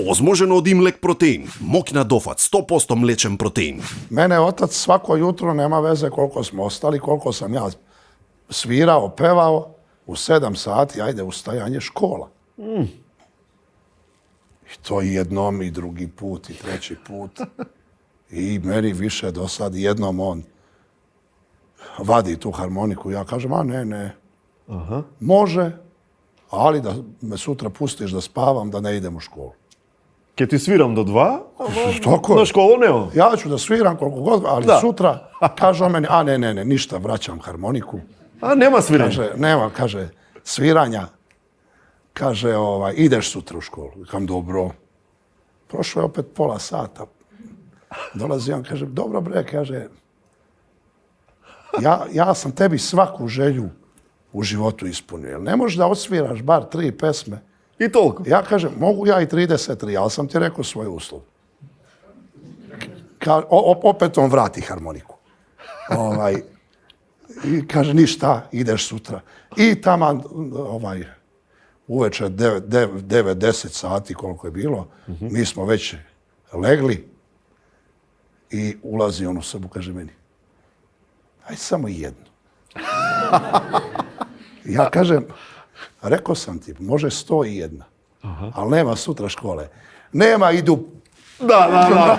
Озможен од Имлек протеин. Мокна дофат, 100% млечен протеin. Mene otac svako jutro, nema veze koliko smo ostali, koliko sam ja svirao, pevao, u 7 sati, ajde, ustajanje, škola. I to i jednom, i drugi put, i treći put. I meni više dosadi, jednom on vadi tu harmoniku, ja kažem, a ne, može, ali da me sutra pustiš da spavam, da ne idem u školu. Ке ти свирам до 2, Tako je. на школу нема. Ja ću da sviram koliko god, ali sutra kaže on meni, a ne, ništa, vraćam harmoniku. А, нема свирење. Kaže, nema, kaže, sviranja. Kaže, ideš sutra u školu. Kam dobro. Prošlo je opet pola sata. Dolazi on, kaže, dobro bre, kaže, ja sam tebi svaku želju u životu ispunio. Jel ne možeš da odsviraš bar 3 pesme? И толку. Ja kažem, mogu ja i 33, ali sam ti rekao svoj uslov. Opet on vrati harmoniku. I kaže, ništa, ideš sutra. I taman, uveče 9-10 sati, koliko je bilo, mi smo već legli i ulazi on u sobu, kaže meni, aj samo jednu. Ja kažem, rekao sam ti, može 101, ali nema sutra škole. Nema, idu. Да.